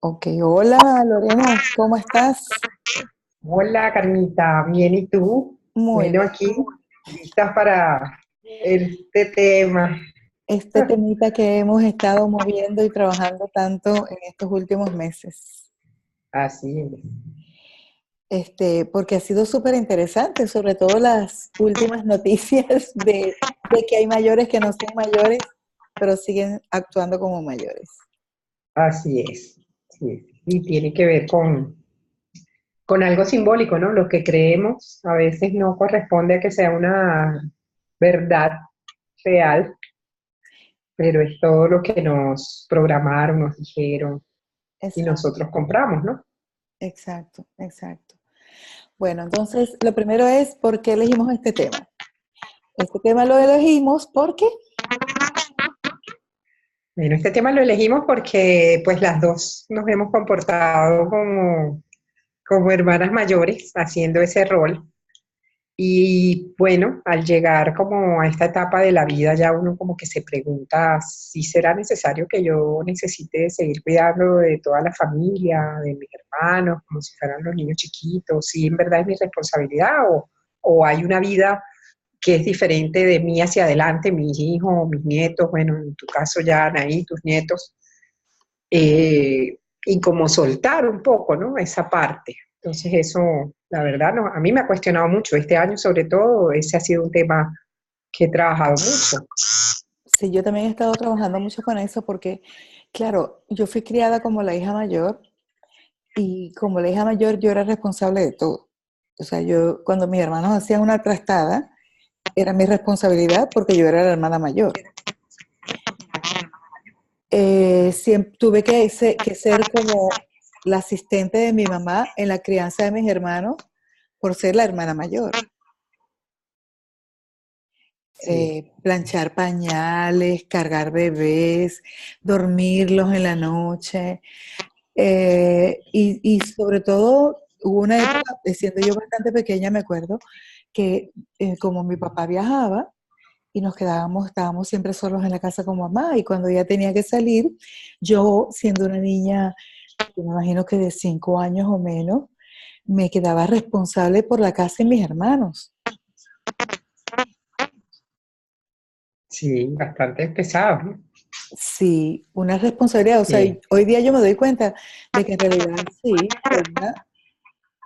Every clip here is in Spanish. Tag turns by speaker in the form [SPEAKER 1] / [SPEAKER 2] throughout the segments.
[SPEAKER 1] Ok, hola Lorena, ¿cómo estás?
[SPEAKER 2] Hola, Carmita, bien, ¿y tú?
[SPEAKER 1] Muy
[SPEAKER 2] Bueno,
[SPEAKER 1] bien.
[SPEAKER 2] aquí, listas para este tema.
[SPEAKER 1] Este temita que hemos estado moviendo y trabajando tanto en estos últimos meses,
[SPEAKER 2] Así es.
[SPEAKER 1] porque ha sido súper interesante, sobre todo las últimas noticias de que hay mayores que no son mayores, pero siguen actuando como mayores.
[SPEAKER 2] Así es. Sí. Y tiene que ver con algo simbólico, ¿no? Lo que creemos a veces no corresponde a que sea una verdad real, pero es todo lo que nos programaron, nos dijeron y
[SPEAKER 1] Exacto,
[SPEAKER 2] nosotros compramos, ¿no?
[SPEAKER 1] exacto, exacto. Bueno, entonces lo primero es, ¿por qué elegimos este tema? Este tema lo elegimos porque,
[SPEAKER 2] Bueno, este tema lo elegimos porque pues las dos nos hemos comportado como hermanas mayores haciendo ese rol. Y bueno, al llegar como a esta etapa de la vida, ya uno como que se pregunta si será necesario que yo necesite seguir cuidando de toda la familia, de mis hermanos, como si fueran los niños chiquitos, si en verdad es mi responsabilidad o hay una vida que es diferente de mí hacia adelante, mis hijos, mis nietos, bueno, en tu caso ya Anaí, tus nietos, y como soltar un poco, ¿no? Esa parte. Entonces eso, la verdad, no, a mí me ha cuestionado mucho. Este año, sobre todo, ese ha sido un tema que he trabajado mucho.
[SPEAKER 1] sí, yo también he estado trabajando mucho con eso porque, claro, yo fui criada como la hija mayor y como la hija mayor yo era responsable de todo. O sea, yo cuando mis hermanos hacían una trastada, era mi responsabilidad porque yo era la hermana mayor. Siempre tuve que ser como la asistente de mi mamá en la crianza de mis hermanos por ser la hermana mayor.
[SPEAKER 2] Sí,
[SPEAKER 1] Planchar pañales, cargar bebés, dormirlos en la noche. Y sobre todo, hubo una época, siendo yo bastante pequeña, me acuerdo, que como mi papá viajaba y nos quedábamos, estábamos siempre solos en la casa con mamá, y cuando ella tenía que salir, yo, siendo una niña, yo me imagino que de 5 años o menos, me quedaba responsable por la casa y mis hermanos.
[SPEAKER 2] sí, bastante pesado, ¿no?
[SPEAKER 1] Sí, una responsabilidad. O sea,
[SPEAKER 2] Sí,
[SPEAKER 1] hoy día yo me doy cuenta de que en realidad sí, fue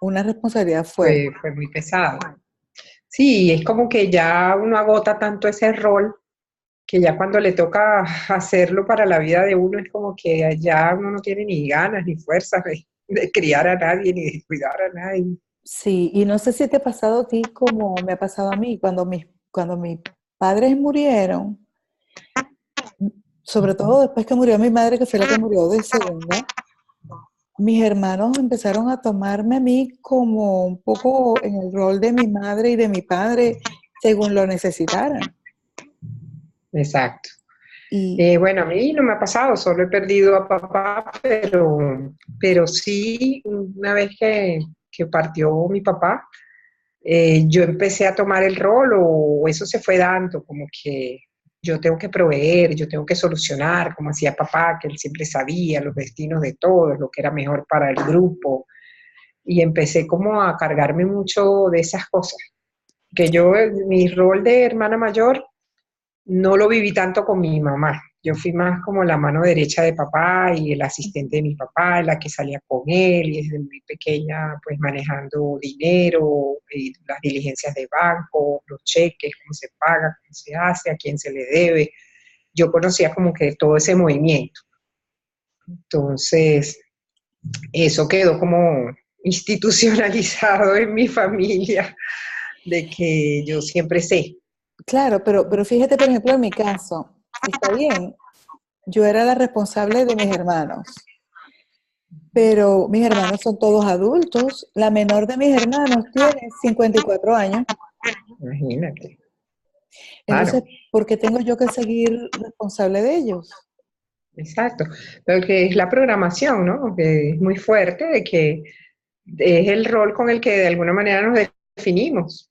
[SPEAKER 1] una responsabilidad fuerte.
[SPEAKER 2] fue muy pesado. Sí, es como que ya uno agota tanto ese rol que ya cuando le toca hacerlo para la vida de uno es como que ya uno no tiene ni ganas ni fuerzas de criar a nadie ni de cuidar a nadie.
[SPEAKER 1] Sí, y no sé si te ha pasado a ti como me ha pasado a mí, cuando mis padres murieron, sobre todo después que murió mi madre, que fue la que murió de segunda, mis hermanos empezaron a tomarme a mí como un poco en el rol de mi madre y de mi padre, según lo necesitaran.
[SPEAKER 2] Exacto.
[SPEAKER 1] Y
[SPEAKER 2] Bueno, a mí no me ha pasado, solo he perdido a papá, pero sí, una vez que partió mi papá, yo empecé a tomar el rol o eso se fue dando, como que yo tengo que proveer, yo tengo que solucionar, como hacía papá, que él siempre sabía los destinos de todos, lo que era mejor para el grupo, y empecé como a cargarme mucho de esas cosas, que yo, mi rol de hermana mayor, no lo viví tanto con mi mamá. Yo fui más como la mano derecha de papá y el asistente de mi papá, la que salía con él y desde muy pequeña pues manejando dinero, las diligencias de banco, los cheques, cómo se paga, cómo se hace, a quién se le debe. Yo conocía como que todo ese movimiento. Entonces, eso quedó como institucionalizado en mi familia, de que yo siempre sé.
[SPEAKER 1] claro, pero fíjate, por ejemplo, en mi caso, está bien, yo era la responsable de mis hermanos, pero mis hermanos son todos adultos. La menor de mis hermanos tiene 54 años.
[SPEAKER 2] Imagínate.
[SPEAKER 1] Entonces,
[SPEAKER 2] Claro.
[SPEAKER 1] ¿por qué tengo yo que seguir responsable de ellos?
[SPEAKER 2] Exacto, lo que es la programación, ¿no? Que es muy fuerte, de que es el rol con el que de alguna manera nos definimos.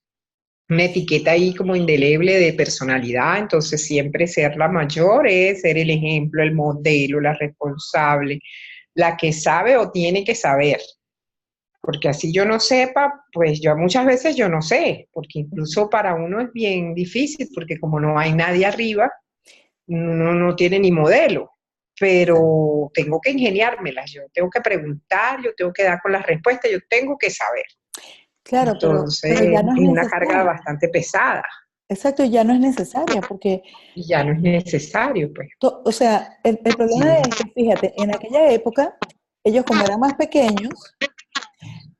[SPEAKER 2] Una etiqueta ahí como indeleble de personalidad, entonces siempre ser la mayor es ser el ejemplo, el modelo, la responsable, la que sabe o tiene que saber. Porque así yo no sepa, pues yo muchas veces yo no sé, porque incluso para uno es bien difícil, porque como no hay nadie arriba, uno no tiene ni modelo, pero tengo que ingeniármelas, yo tengo que preguntar, yo tengo que dar con las respuestas, yo tengo que saber.
[SPEAKER 1] Claro,
[SPEAKER 2] Entonces,
[SPEAKER 1] pero ya no es
[SPEAKER 2] es una carga
[SPEAKER 1] necesaria.
[SPEAKER 2] bastante pesada
[SPEAKER 1] Exacto, ya no es necesaria porque,
[SPEAKER 2] y ya no es necesario, pues.
[SPEAKER 1] o sea, el problema
[SPEAKER 2] Sí,
[SPEAKER 1] es que, fíjate, en aquella época, ellos como eran más pequeños,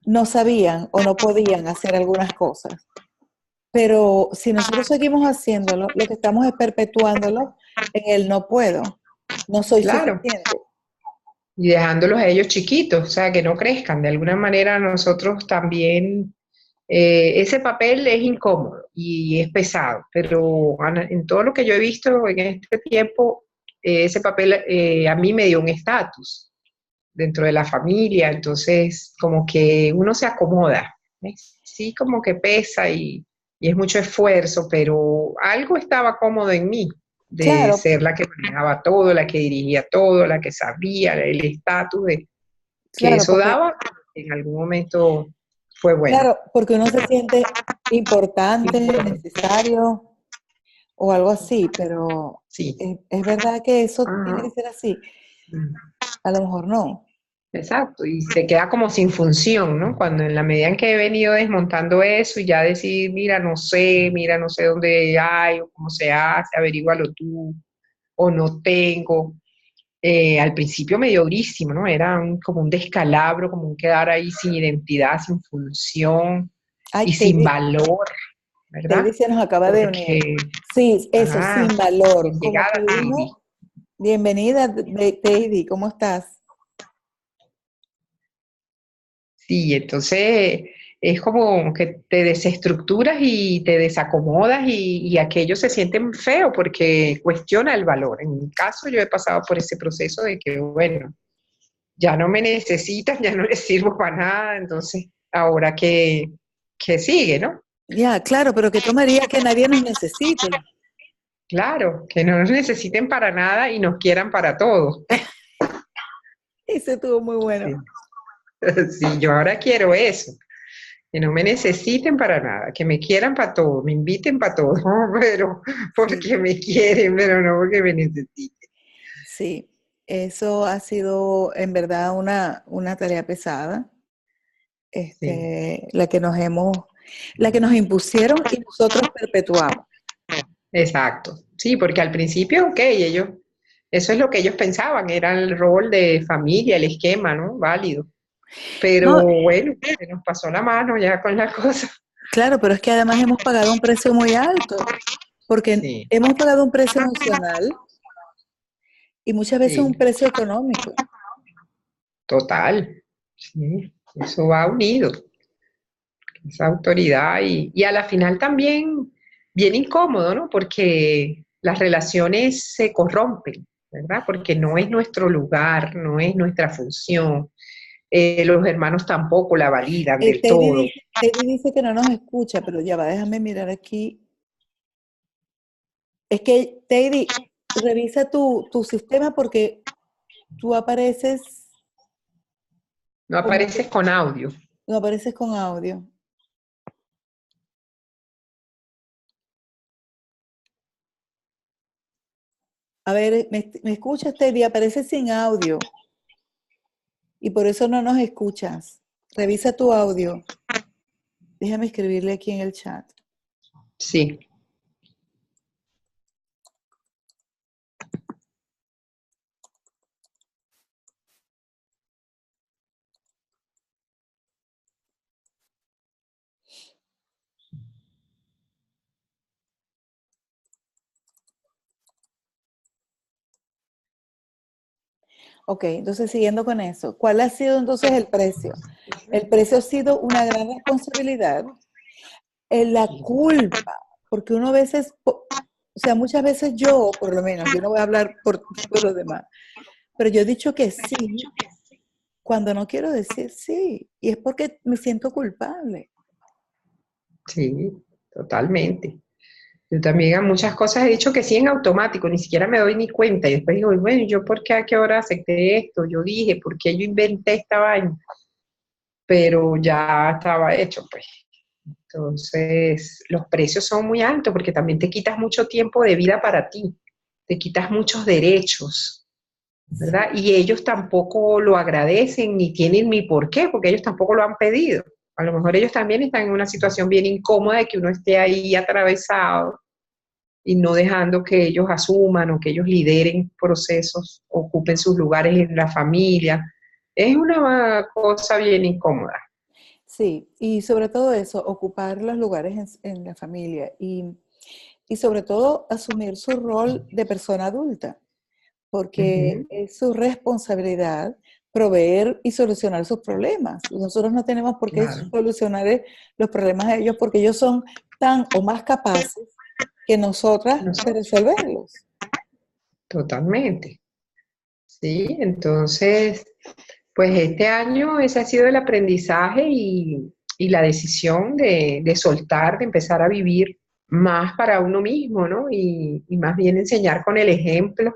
[SPEAKER 1] no sabían o no podían hacer algunas cosas. Pero si nosotros seguimos haciéndolo, lo que estamos es perpetuándolo en el no puedo, no soy
[SPEAKER 2] claro.
[SPEAKER 1] suficiente.
[SPEAKER 2] Y dejándolos a ellos chiquitos, o sea, que no crezcan. De alguna manera nosotros también, ese papel es incómodo y es pesado, pero en todo lo que yo he visto en este tiempo, ese papel a mí me dio un estatus dentro de la familia, entonces como que uno se acomoda, ¿ves? Sí, como que pesa y es mucho esfuerzo, pero algo estaba cómodo en mí, de
[SPEAKER 1] Claro,
[SPEAKER 2] ser la que manejaba todo, la que dirigía todo, la que sabía, el estatus de que
[SPEAKER 1] claro,
[SPEAKER 2] eso daba, en algún momento fue bueno.
[SPEAKER 1] porque uno se siente importante, necesario o algo así, pero
[SPEAKER 2] Sí.
[SPEAKER 1] es verdad que eso tiene que
[SPEAKER 2] Ajá.
[SPEAKER 1] ser así. A lo mejor no.
[SPEAKER 2] Exacto, y se queda como sin función, ¿no? Cuando en la medida en que he venido desmontando eso y ya decir, mira, no sé dónde hay o cómo se hace, averígualo tú, o no tengo. Al principio me dio durísimo, ¿no? Era como un descalabro, como un quedar ahí sin identidad, sin función
[SPEAKER 1] Ay,
[SPEAKER 2] y sin valor, ¿verdad?
[SPEAKER 1] Teddy se nos acaba de unir.
[SPEAKER 2] Porque,
[SPEAKER 1] Sí, eso,
[SPEAKER 2] ah,
[SPEAKER 1] sin valor.
[SPEAKER 2] bien
[SPEAKER 1] Como que
[SPEAKER 2] llegada, Heidi.
[SPEAKER 1] uno, bienvenida, Teddy, ¿cómo estás?
[SPEAKER 2] Sí, entonces es como que te desestructuras y te desacomodas y aquello se siente feo porque cuestiona el valor. En mi caso yo he pasado por ese proceso de que, bueno, ya no me necesitan, ya no les sirvo para nada, entonces ahora que sigue, ¿no?
[SPEAKER 1] Ya, claro, pero que tomaría que nadie nos necesite.
[SPEAKER 2] Claro, que no nos necesiten para nada y nos quieran para todo.
[SPEAKER 1] Ese estuvo muy bueno.
[SPEAKER 2] Sí, sí, yo ahora quiero eso. Que no me necesiten para nada, que me quieran para todo, me inviten para todo, pero
[SPEAKER 1] Sí,
[SPEAKER 2] porque me quieren, pero no porque me necesiten.
[SPEAKER 1] sí. Eso ha sido en verdad una tarea pesada,
[SPEAKER 2] Sí,
[SPEAKER 1] la que nos impusieron y nosotros perpetuamos.
[SPEAKER 2] exacto. Sí, porque al principio, ok, ellos, eso es lo que ellos pensaban, era el rol de familia, el esquema, ¿no? Válido. Pero
[SPEAKER 1] No,
[SPEAKER 2] bueno, se nos pasó la mano ya con la cosa.
[SPEAKER 1] claro, pero es que además hemos pagado un precio muy alto, porque
[SPEAKER 2] Sí,
[SPEAKER 1] hemos pagado un precio emocional y muchas veces un
[SPEAKER 2] sí,
[SPEAKER 1] precio económico.
[SPEAKER 2] total. Sí, eso va unido. Esa autoridad y a la final también bien incómodo, ¿no? Porque las relaciones se corrompen, ¿verdad? Porque no es nuestro lugar, no es nuestra función. Los hermanos tampoco la validan del todo.
[SPEAKER 1] Teddy dice que no nos escucha, pero ya va, déjame mirar aquí. Es que, Teddy, revisa tu sistema porque tú apareces
[SPEAKER 2] No
[SPEAKER 1] como
[SPEAKER 2] apareces
[SPEAKER 1] que
[SPEAKER 2] con audio.
[SPEAKER 1] no apareces con audio. A ver, ¿me escuchas, Teddy? Apareces sin audio y por eso no nos escuchas. Revisa tu audio. Déjame escribirle aquí en el chat.
[SPEAKER 2] Sí.
[SPEAKER 1] Ok, entonces siguiendo con eso, ¿cuál ha sido entonces el precio? El precio ha sido una gran responsabilidad, la culpa, porque uno a veces, o sea, muchas veces yo, por lo menos, yo no voy a hablar por los demás, pero yo he dicho que sí cuando no quiero decir sí, y es porque me siento culpable.
[SPEAKER 2] Sí, totalmente. Yo también a muchas cosas he dicho que sí en automático, ni siquiera me doy ni cuenta. Y después digo, bueno, ¿yo por qué a qué hora acepté esto? Yo dije, ¿por qué yo inventé esta vaina? Pero ya estaba hecho, pues. Entonces, los precios son muy altos porque también te quitas mucho tiempo de vida para ti, te quitas muchos derechos, ¿verdad? Y ellos tampoco lo agradecen ni tienen ni por qué, porque ellos tampoco lo han pedido. A lo mejor ellos también están en una situación bien incómoda de que uno esté ahí atravesado y no dejando que ellos asuman o que ellos lideren procesos, ocupen sus lugares en la familia. Es una cosa bien incómoda.
[SPEAKER 1] Sí, y sobre todo eso, ocupar los lugares en la familia y sobre todo asumir su rol de persona adulta, porque
[SPEAKER 2] Ujú,
[SPEAKER 1] es su responsabilidad proveer y solucionar sus problemas. Nosotros no tenemos por qué
[SPEAKER 2] claro,
[SPEAKER 1] solucionar los problemas de ellos porque ellos son tan o más capaces que nosotras de
[SPEAKER 2] nosotros,
[SPEAKER 1] resolverlos.
[SPEAKER 2] totalmente. Sí, entonces, pues este año ese ha sido el aprendizaje y la decisión de soltar, de empezar a vivir más para uno mismo, ¿no? Y más bien enseñar con el ejemplo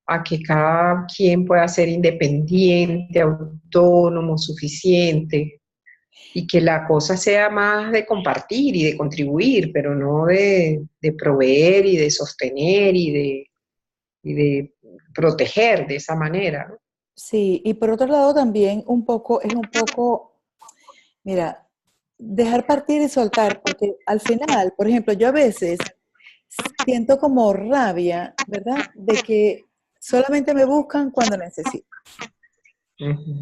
[SPEAKER 2] a que cada quien pueda ser independiente, autónomo, suficiente, y que la cosa sea más de compartir y de contribuir, pero no de proveer y de sostener y de proteger de esa manera, ¿no?
[SPEAKER 1] Sí, y por otro lado también es un poco, mira, dejar partir y soltar, porque al final, por ejemplo, yo a veces siento como rabia, ¿verdad? De que solamente me buscan cuando necesito.
[SPEAKER 2] Ujú.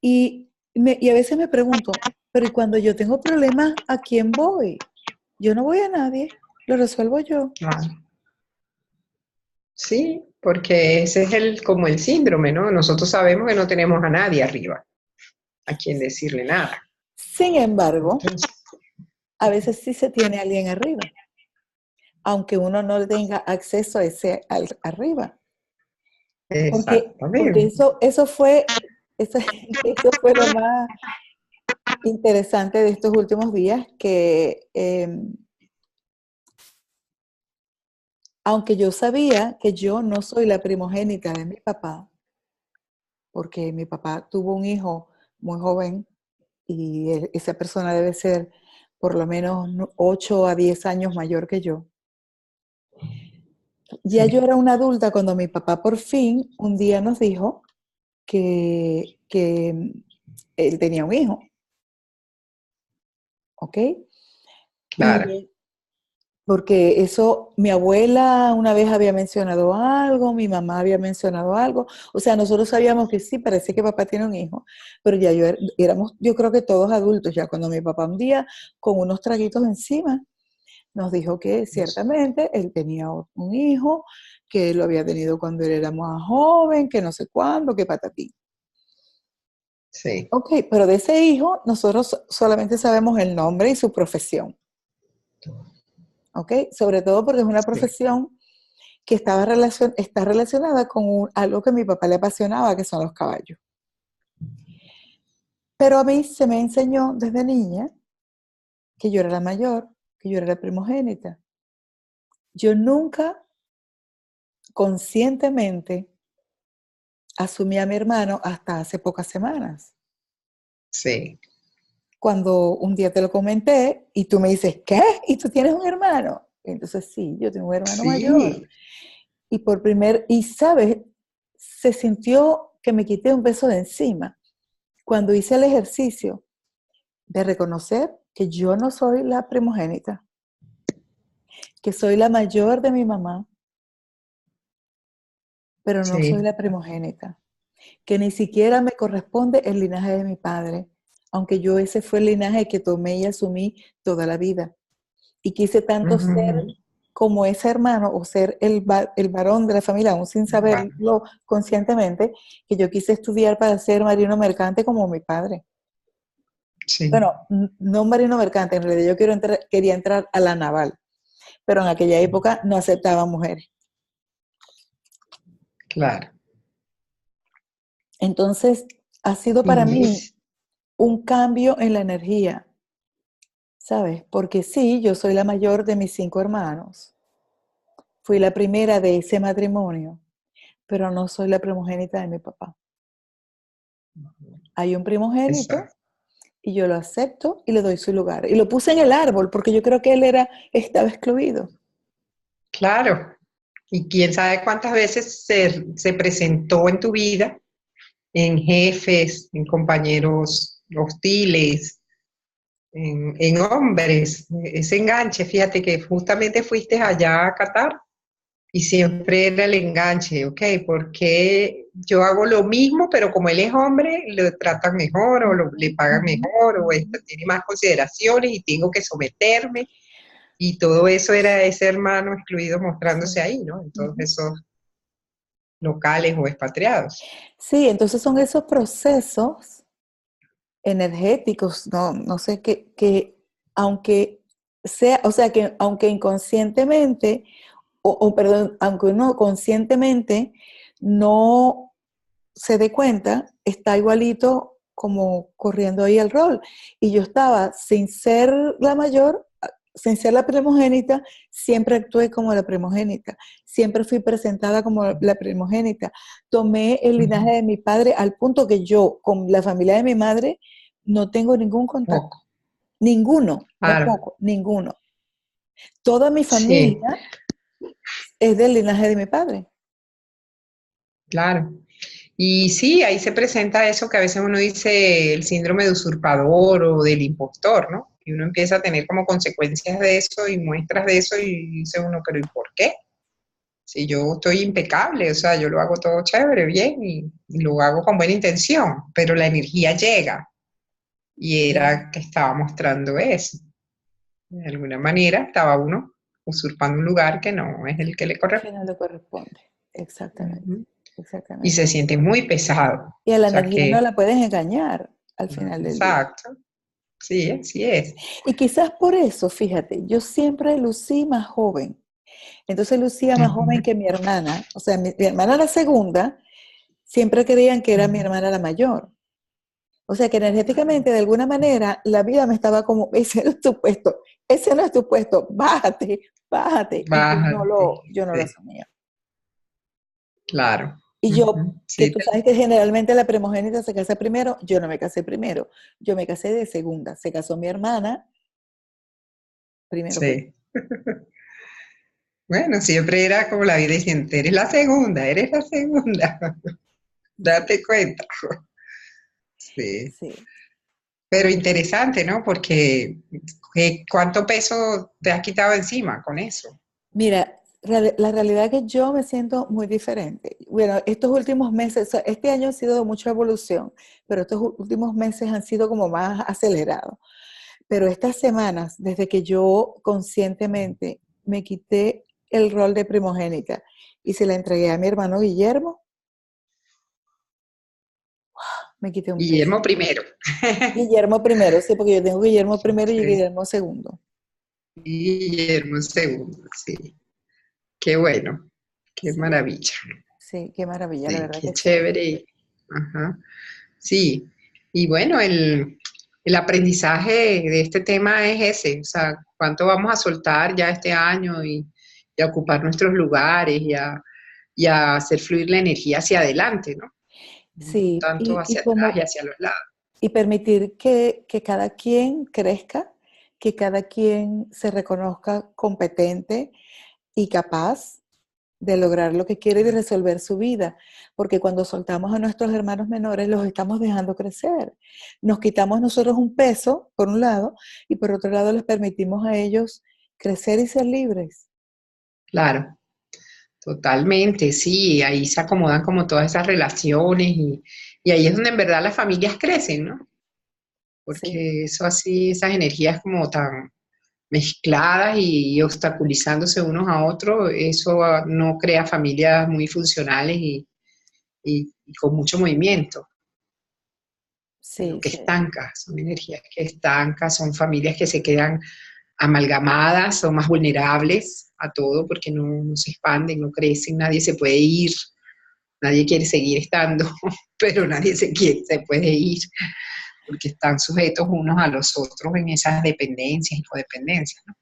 [SPEAKER 1] Y a veces me pregunto, pero ¿y cuando yo tengo problemas, a quién voy? Yo no voy a nadie, lo resuelvo yo.
[SPEAKER 2] Claro. Sí, porque ese es como el síndrome, ¿no? Nosotros sabemos que no tenemos a nadie arriba, a quien decirle nada.
[SPEAKER 1] Sin embargo,
[SPEAKER 2] Entonces,
[SPEAKER 1] a veces sí se tiene alguien arriba, aunque uno no tenga acceso a arriba. Porque
[SPEAKER 2] exactamente.
[SPEAKER 1] eso, eso fue lo más interesante de estos últimos días, que aunque yo sabía que yo no soy la primogénita de mi papá, porque mi papá tuvo un hijo muy joven y esa persona debe ser por lo menos 8 a 10 años mayor que yo. Ya yo
[SPEAKER 2] Sí,
[SPEAKER 1] era una adulta cuando mi papá por fin un día nos dijo que él tenía un hijo, ¿ok?
[SPEAKER 2] claro.
[SPEAKER 1] Y porque eso, mi abuela una vez había mencionado algo, mi mamá había mencionado algo, o sea, nosotros sabíamos que sí, parece que papá tiene un hijo, pero ya éramos, yo creo que todos adultos, ya cuando mi papá un día con unos traguitos encima nos dijo que ciertamente él tenía un hijo, que lo había tenido cuando él era más joven, que no sé cuándo, que patatín.
[SPEAKER 2] Sí,
[SPEAKER 1] Ok, pero de ese hijo nosotros solamente sabemos el nombre y su profesión, ok, sobre todo porque es una
[SPEAKER 2] sí.
[SPEAKER 1] profesión que está relacionada con algo que a mi papá le apasionaba, que son los caballos. Pero a mí se me enseñó desde niña que yo era la mayor, que yo era la primogénita. Yo nunca conscientemente asumí a mi hermano hasta hace pocas semanas.
[SPEAKER 2] Sí.
[SPEAKER 1] Cuando un día te lo comenté y tú me dices, ¿qué? ¿Y tú tienes un hermano? Entonces sí, yo tengo un hermano mayor.
[SPEAKER 2] Sí,
[SPEAKER 1] Y sabes, se sintió que me quité un peso de encima cuando hice el ejercicio de reconocer que yo no soy la primogénita, que soy la mayor de mi mamá, pero no soy
[SPEAKER 2] sí.
[SPEAKER 1] la primogénita, que ni siquiera me corresponde el linaje de mi padre, aunque yo ese fue el linaje que tomé y asumí toda la vida. Y quise tanto ser
[SPEAKER 2] Ujú.
[SPEAKER 1] como ese hermano o ser el varón de la familia, aún sin
[SPEAKER 2] Vale.
[SPEAKER 1] saberlo conscientemente, que yo quise estudiar para ser marino mercante como mi padre.
[SPEAKER 2] Sí,
[SPEAKER 1] Bueno, no marino mercante, en realidad yo quería entrar a la naval, pero en aquella época no aceptaban mujeres.
[SPEAKER 2] claro.
[SPEAKER 1] Entonces, ha sido para
[SPEAKER 2] Y
[SPEAKER 1] mí un cambio en la energía, ¿sabes? Porque sí, yo soy la mayor de mis 5 hermanos. Fui la primera de ese matrimonio, pero no soy la primogénita de mi papá. Hay un primogénito
[SPEAKER 2] Exacto.
[SPEAKER 1] y yo lo acepto y le doy su lugar. Y lo puse en el árbol porque yo creo que estaba excluido.
[SPEAKER 2] Claro. Y quién sabe cuántas veces se presentó en tu vida, en jefes, en compañeros hostiles, en hombres, ese enganche. Fíjate que justamente fuiste allá a Qatar y siempre era el enganche, ¿ok? Porque yo hago lo mismo, pero como él es hombre, lo tratan mejor o le pagan
[SPEAKER 1] Ujú,
[SPEAKER 2] mejor o
[SPEAKER 1] ujú.
[SPEAKER 2] tiene más consideraciones y tengo que someterme. Y todo eso era ese hermano excluido
[SPEAKER 1] Sí.
[SPEAKER 2] mostrándose ahí, ¿no? En todos
[SPEAKER 1] Ujú.
[SPEAKER 2] esos locales o expatriados.
[SPEAKER 1] Sí, entonces son esos procesos energéticos, no sé, que aunque sea, o sea, que aunque inconscientemente, perdón, aunque uno conscientemente no se dé cuenta, está igualito como corriendo ahí el rol. Y yo estaba, sin ser la mayor, sin ser la primogénita, siempre actué como la primogénita. Siempre fui presentada como la primogénita. Tomé el linaje
[SPEAKER 2] Ujú.
[SPEAKER 1] de mi padre al punto que yo, con la familia de mi madre, no tengo ningún contacto.
[SPEAKER 2] Poco,
[SPEAKER 1] Ninguno, no
[SPEAKER 2] claro,
[SPEAKER 1] poco, ninguno. Toda mi
[SPEAKER 2] sí,
[SPEAKER 1] familia es del linaje de mi padre.
[SPEAKER 2] claro. Y sí, ahí se presenta eso que a veces uno dice el síndrome de usurpador o del impostor, ¿no? Y uno empieza a tener como consecuencias de eso y muestras de eso y dice uno, pero ¿y por qué? Si yo estoy impecable, o sea, yo lo hago todo chévere, bien, y lo hago con buena intención, pero la energía llega y
[SPEAKER 1] Sí,
[SPEAKER 2] era que estaba mostrando eso. De alguna manera estaba uno usurpando un lugar que no es el que le
[SPEAKER 1] que
[SPEAKER 2] corresponde.
[SPEAKER 1] no le corresponde. Exactamente,
[SPEAKER 2] Ujú. Y
[SPEAKER 1] exactamente.
[SPEAKER 2] se siente muy pesado. O
[SPEAKER 1] Y a la
[SPEAKER 2] sea
[SPEAKER 1] energía no
[SPEAKER 2] que,
[SPEAKER 1] la puedes engañar al final del día.
[SPEAKER 2] exacto, sí, así es.
[SPEAKER 1] Y quizás por eso, fíjate, yo siempre lucí más joven. Entonces lucía más joven
[SPEAKER 2] Ujú,
[SPEAKER 1] que mi hermana. O sea, mi hermana la segunda, siempre creían que era mi
[SPEAKER 2] ujú.
[SPEAKER 1] hermana la mayor. O sea que energéticamente, de alguna manera, la vida me estaba como, ese no es tu puesto, ese no es tu puesto, bájate, bájate. Y
[SPEAKER 2] Bájate,
[SPEAKER 1] yo no lo
[SPEAKER 2] sí,
[SPEAKER 1] asumía.
[SPEAKER 2] claro.
[SPEAKER 1] Y yo,
[SPEAKER 2] Ujú,
[SPEAKER 1] que
[SPEAKER 2] sí,
[SPEAKER 1] tú sabes que generalmente la primogénita se casa primero, yo no me casé primero, yo me casé de segunda. Se casó mi hermana primero que yo.
[SPEAKER 2] sí. Bueno, siempre era como la vida diciendo, eres la segunda,
[SPEAKER 1] Sí,
[SPEAKER 2] date cuenta. Sí.
[SPEAKER 1] sí.
[SPEAKER 2] Pero interesante, ¿no? Porque ¿cuánto peso te has quitado encima con eso?
[SPEAKER 1] Mira, la realidad es que yo me siento muy diferente. Bueno, estos últimos meses, o sea, este año ha sido de mucha evolución, pero estos últimos meses han sido como más acelerados. Pero estas semanas, desde que yo conscientemente me quité el rol de primogénita y se la entregué a mi hermano Guillermo, me quité un peso.
[SPEAKER 2] Guillermo primero.
[SPEAKER 1] Guillermo primero, sí, porque yo tengo Guillermo primero y
[SPEAKER 2] Sí.
[SPEAKER 1] Guillermo segundo.
[SPEAKER 2] Guillermo segundo, sí. Qué bueno, qué
[SPEAKER 1] Sí,
[SPEAKER 2] maravilla.
[SPEAKER 1] sí, qué maravilla, la
[SPEAKER 2] Sí,
[SPEAKER 1] verdad
[SPEAKER 2] qué
[SPEAKER 1] que sí.
[SPEAKER 2] chévere. Ajá. Sí, y bueno, el aprendizaje de este tema es ese, o sea, cuánto vamos a soltar ya este año y a ocupar nuestros lugares y a hacer fluir la energía hacia adelante, ¿no? No
[SPEAKER 1] Sí,
[SPEAKER 2] tanto
[SPEAKER 1] y
[SPEAKER 2] hacia atrás y
[SPEAKER 1] como
[SPEAKER 2] hacia los lados.
[SPEAKER 1] y permitir que cada quien crezca, que cada quien se reconozca competente y capaz de lograr lo que quiere y de resolver su vida, porque cuando soltamos a nuestros hermanos menores los estamos dejando crecer. Nos quitamos nosotros un peso, por un lado, y por otro lado les permitimos a ellos crecer y ser libres.
[SPEAKER 2] Claro, totalmente, sí, ahí se acomodan como todas esas relaciones y ahí es donde en verdad las familias crecen, ¿no?
[SPEAKER 1] Sí,
[SPEAKER 2] Porque eso así, esas energías como tan mezcladas y obstaculizándose unos a otros, eso no crea familias muy funcionales y con mucho movimiento, sino
[SPEAKER 1] sí,
[SPEAKER 2] que
[SPEAKER 1] sí,
[SPEAKER 2] estanca, son energías que estancan, son familias que se quedan amalgamadas, son más vulnerables a todo porque no se expanden, no crecen, nadie se puede ir, nadie quiere seguir estando, pero nadie se puede ir. porque están sujetos unos a los otros en esas dependencias y codependencias, ¿no?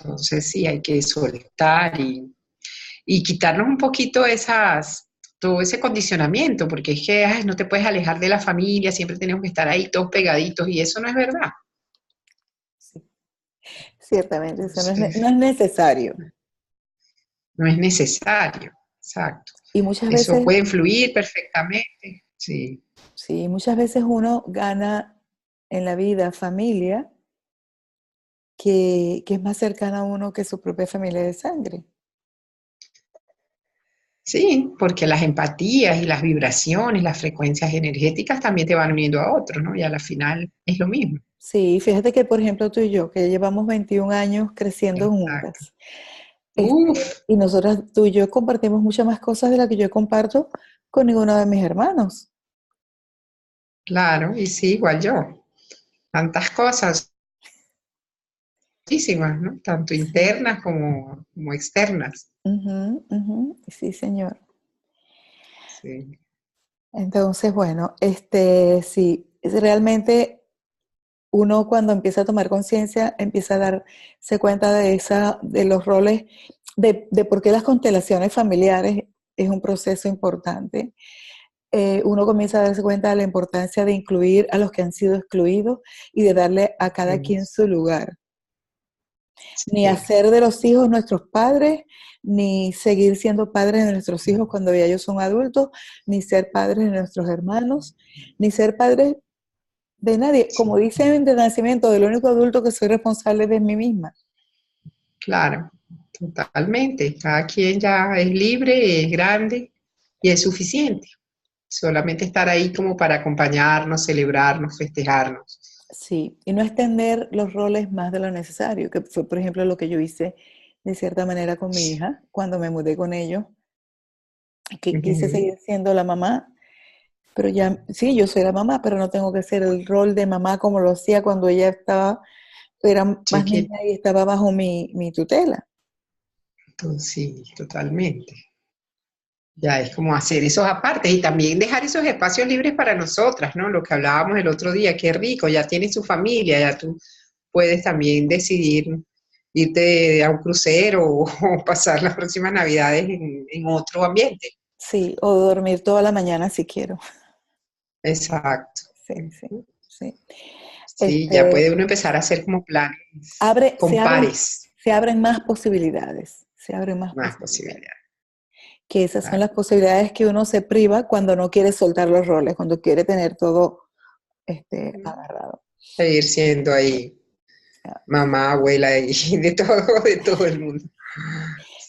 [SPEAKER 2] Entonces sí, hay que soltar y quitarnos un poquito todo ese condicionamiento, porque es que ay, no te puedes alejar de la familia, siempre tenemos que estar ahí todos pegaditos y eso no es verdad.
[SPEAKER 1] Sí, ciertamente, eso
[SPEAKER 2] Entonces,
[SPEAKER 1] no es necesario.
[SPEAKER 2] no es necesario, exacto.
[SPEAKER 1] Y muchas
[SPEAKER 2] Eso
[SPEAKER 1] veces,
[SPEAKER 2] puede influir perfectamente, sí.
[SPEAKER 1] sí, muchas veces uno gana en la vida familia que es más cercana a uno que su propia familia de sangre.
[SPEAKER 2] Sí, porque las empatías y las vibraciones, las frecuencias energéticas también te van uniendo a otros, ¿no? Y a la final es lo mismo.
[SPEAKER 1] Sí, fíjate que, por ejemplo, tú y yo, que ya llevamos 21 años creciendo
[SPEAKER 2] Exacto.
[SPEAKER 1] juntas,
[SPEAKER 2] Uf,
[SPEAKER 1] y nosotras, tú y yo compartimos muchas más cosas de las que yo comparto con ninguno de mis hermanos.
[SPEAKER 2] claro, y sí, igual yo. Tantas cosas, muchísimas, ¿no? Tanto
[SPEAKER 1] Sí.
[SPEAKER 2] internas como externas.
[SPEAKER 1] Ujú, ujú, sí, señor.
[SPEAKER 2] Sí.
[SPEAKER 1] Entonces, bueno, sí, realmente uno cuando empieza a tomar conciencia, empieza a darse cuenta de los roles, de por qué las constelaciones familiares es un proceso importante. Uno comienza a darse cuenta de la importancia de incluir a los que han sido excluidos y de darle a cada quien su lugar. Ni
[SPEAKER 2] Sí,
[SPEAKER 1] hacer de los hijos nuestros padres, ni seguir siendo padres de nuestros hijos cuando ya ellos son adultos, ni ser padres de nuestros hermanos, ni ser padres de nadie. Como
[SPEAKER 2] sí,
[SPEAKER 1] dicen de nacimiento, del único adulto que soy responsable de mí misma.
[SPEAKER 2] claro, totalmente. Cada quien ya es libre, es grande y es suficiente. Solamente estar ahí como para acompañarnos, celebrarnos, festejarnos.
[SPEAKER 1] Sí, y no extender los roles más de lo necesario, que fue, por ejemplo, lo que yo hice de cierta manera con mi hija cuando me mudé con ellos, que quise
[SPEAKER 2] Ujú.
[SPEAKER 1] seguir siendo la mamá, pero ya, sí, yo soy la mamá, pero no tengo que hacer el rol de mamá como lo hacía cuando ella era más
[SPEAKER 2] Chiquito,
[SPEAKER 1] niña y estaba bajo mi tutela.
[SPEAKER 2] sí, totalmente. Ya es como hacer esos apartes y también dejar esos espacios libres para nosotras, ¿no? Lo que hablábamos el otro día, qué rico, ya tienes tu familia, ya tú puedes también decidir irte a un crucero o pasar las próximas navidades en otro ambiente.
[SPEAKER 1] Sí, o dormir toda la mañana si quiero.
[SPEAKER 2] Exacto.
[SPEAKER 1] Sí, sí, sí.
[SPEAKER 2] Sí, ya
[SPEAKER 1] Este,
[SPEAKER 2] puede uno empezar a hacer como planes
[SPEAKER 1] abre, se
[SPEAKER 2] con
[SPEAKER 1] abren,
[SPEAKER 2] pares,
[SPEAKER 1] se abren más posibilidades, se abren más
[SPEAKER 2] más
[SPEAKER 1] posibilidades.
[SPEAKER 2] posibilidades.
[SPEAKER 1] Que esas son
[SPEAKER 2] Claro.
[SPEAKER 1] las posibilidades que uno se priva cuando no quiere soltar los roles, cuando quiere tener todo agarrado.
[SPEAKER 2] Seguir siendo ahí mamá, abuela y de todo el mundo.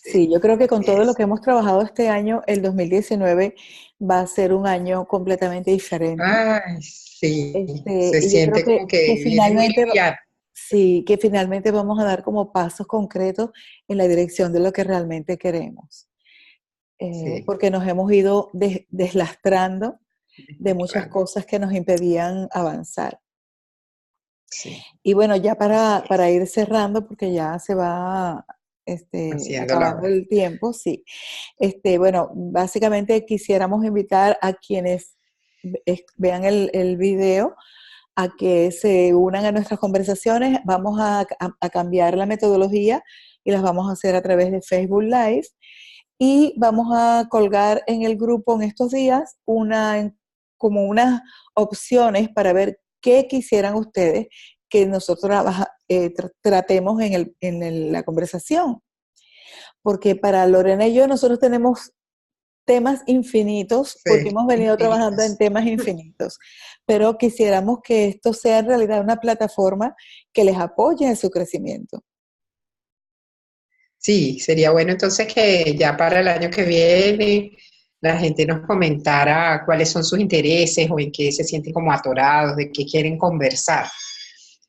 [SPEAKER 1] Sí,
[SPEAKER 2] Sí,
[SPEAKER 1] yo creo que con todo lo
[SPEAKER 2] es.
[SPEAKER 1] que hemos trabajado este año, el 2019 va a ser un año completamente diferente.
[SPEAKER 2] Ay, sí, se
[SPEAKER 1] Y yo creo
[SPEAKER 2] siente como
[SPEAKER 1] que
[SPEAKER 2] que viene muy
[SPEAKER 1] finalmente,
[SPEAKER 2] liviano.
[SPEAKER 1] sí, que finalmente vamos a dar como pasos concretos en la dirección de lo que realmente queremos.
[SPEAKER 2] Sí,
[SPEAKER 1] Porque nos hemos ido deslastrando de muchas
[SPEAKER 2] desmostrando.
[SPEAKER 1] cosas que nos impedían avanzar.
[SPEAKER 2] Sí,
[SPEAKER 1] Y bueno, ya
[SPEAKER 2] así
[SPEAKER 1] para
[SPEAKER 2] es.
[SPEAKER 1] ir cerrando, porque ya se va
[SPEAKER 2] Haciendo la
[SPEAKER 1] acabando
[SPEAKER 2] hora.
[SPEAKER 1] el tiempo, sí. Bueno, básicamente quisiéramos invitar a quienes vean el video a que se unan a nuestras conversaciones. Vamos a cambiar la metodología y las vamos a hacer a través de Facebook Live. Y vamos a colgar en el grupo en estos días como unas opciones para ver qué quisieran ustedes que nosotros tratemos la conversación. Porque para Lorena y yo, nosotros tenemos temas infinitos, porque
[SPEAKER 2] Sí,
[SPEAKER 1] hemos venido trabajando en
[SPEAKER 2] infinitas.
[SPEAKER 1] temas infinitos, pero quisiéramos que esto sea en realidad una plataforma que les apoye en su crecimiento.
[SPEAKER 2] Sí, sería bueno entonces que ya para el año que viene la gente nos comentara cuáles son sus intereses o en qué se sienten como atorados, de qué quieren conversar.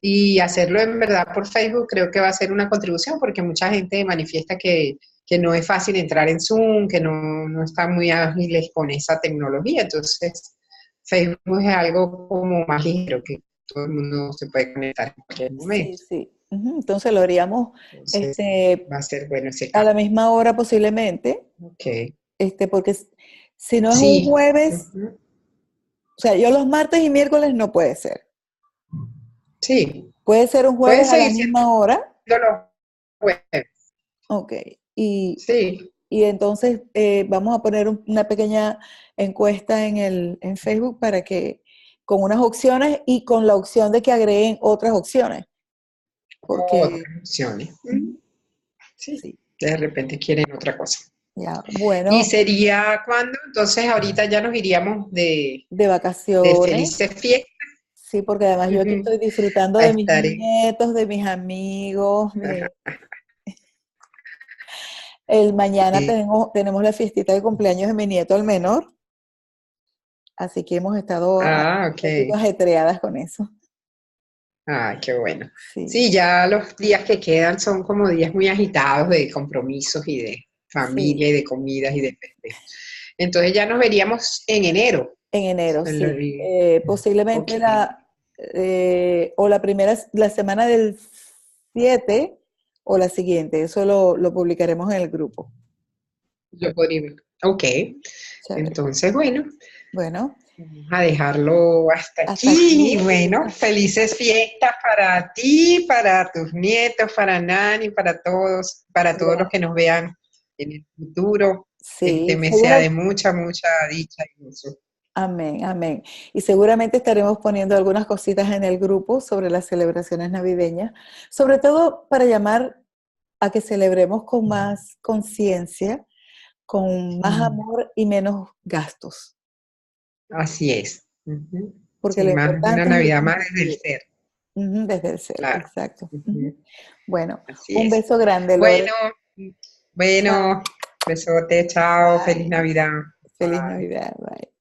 [SPEAKER 2] Y hacerlo en verdad por Facebook creo que va a ser una contribución porque mucha gente manifiesta que no es fácil entrar en Zoom, que no están muy ágiles con esa tecnología. Entonces, Facebook es algo como más ligero, que todo el mundo se puede conectar en cualquier
[SPEAKER 1] Sí,
[SPEAKER 2] momento.
[SPEAKER 1] sí. Ujú. Entonces lo haríamos
[SPEAKER 2] Entonces,
[SPEAKER 1] este,
[SPEAKER 2] va a ser bueno ese
[SPEAKER 1] a la
[SPEAKER 2] cambio.
[SPEAKER 1] misma hora posiblemente,
[SPEAKER 2] Ok.
[SPEAKER 1] porque si no es un
[SPEAKER 2] Sí.
[SPEAKER 1] jueves,
[SPEAKER 2] Ujú.
[SPEAKER 1] O sea, yo los martes y miércoles no puede ser.
[SPEAKER 2] Sí,
[SPEAKER 1] Puede ser un
[SPEAKER 2] puede
[SPEAKER 1] jueves a la
[SPEAKER 2] seguir siendo
[SPEAKER 1] misma hora.
[SPEAKER 2] los jueves.
[SPEAKER 1] Ok. Y,
[SPEAKER 2] Sí.
[SPEAKER 1] y entonces vamos a poner una pequeña encuesta en Facebook para que, con unas opciones y con la opción de que agreguen otras opciones. Porque,
[SPEAKER 2] Otras opciones.
[SPEAKER 1] ujú,
[SPEAKER 2] Sí,
[SPEAKER 1] sí,
[SPEAKER 2] de repente quieren otra cosa.
[SPEAKER 1] ya,
[SPEAKER 2] ¿Y
[SPEAKER 1] bueno,
[SPEAKER 2] sería cuándo? Entonces ahorita ya nos iríamos
[SPEAKER 1] de
[SPEAKER 2] de
[SPEAKER 1] vacaciones.
[SPEAKER 2] felices fiestas.
[SPEAKER 1] Sí, porque además yo aquí
[SPEAKER 2] Ujú.
[SPEAKER 1] estoy disfrutando
[SPEAKER 2] A
[SPEAKER 1] de mis
[SPEAKER 2] estar en...
[SPEAKER 1] nietos, de mis amigos.
[SPEAKER 2] Ajá,
[SPEAKER 1] El mañana
[SPEAKER 2] sí.
[SPEAKER 1] tenemos la fiestita de cumpleaños de mi nieto, el menor, así que hemos estado
[SPEAKER 2] Ah,
[SPEAKER 1] un poquito
[SPEAKER 2] ok.
[SPEAKER 1] ajetreadas con eso.
[SPEAKER 2] Ah, qué bueno.
[SPEAKER 1] Sí,
[SPEAKER 2] Sí, ya los días que quedan son como días muy agitados de compromisos y de
[SPEAKER 1] sí,
[SPEAKER 2] familia y de comidas y de festejos. Entonces ya nos veríamos en enero.
[SPEAKER 1] en enero,
[SPEAKER 2] En lo-
[SPEAKER 1] sí.
[SPEAKER 2] y- Ok.
[SPEAKER 1] Posiblemente o la semana del 7 o la siguiente, eso lo publicaremos en el grupo.
[SPEAKER 2] Yo podría. Ok.
[SPEAKER 1] Chévere.
[SPEAKER 2] Entonces, bueno.
[SPEAKER 1] Bueno,
[SPEAKER 2] Vamos a dejarlo hasta
[SPEAKER 1] hasta
[SPEAKER 2] aquí.
[SPEAKER 1] aquí.
[SPEAKER 2] Bueno, felices fiestas para ti, para tus nietos, para Nani, para todos los que nos vean en el futuro. Este
[SPEAKER 1] Sí,
[SPEAKER 2] mes sea de mucha, mucha dicha y gozo.
[SPEAKER 1] amén, amén. Y seguramente estaremos poniendo algunas cositas en el grupo sobre las celebraciones navideñas, sobre todo para llamar a que celebremos con más conciencia, con más
[SPEAKER 2] Sí,
[SPEAKER 1] amor y menos gastos,
[SPEAKER 2] así es. Ujú.
[SPEAKER 1] porque
[SPEAKER 2] Sí,
[SPEAKER 1] lo
[SPEAKER 2] más una
[SPEAKER 1] importante es el
[SPEAKER 2] Navidad más desde el
[SPEAKER 1] compartir.
[SPEAKER 2] ser,
[SPEAKER 1] Ujú, desde el ser,
[SPEAKER 2] claro.
[SPEAKER 1] exacto. Ujú.
[SPEAKER 2] Ujú.
[SPEAKER 1] Bueno,
[SPEAKER 2] Así
[SPEAKER 1] un
[SPEAKER 2] es.
[SPEAKER 1] beso grande,
[SPEAKER 2] Bueno,
[SPEAKER 1] Lore. Chao.
[SPEAKER 2] bueno, besote, chao, feliz
[SPEAKER 1] Bye.
[SPEAKER 2] Navidad.
[SPEAKER 1] Feliz
[SPEAKER 2] Bye.
[SPEAKER 1] Navidad. Bye.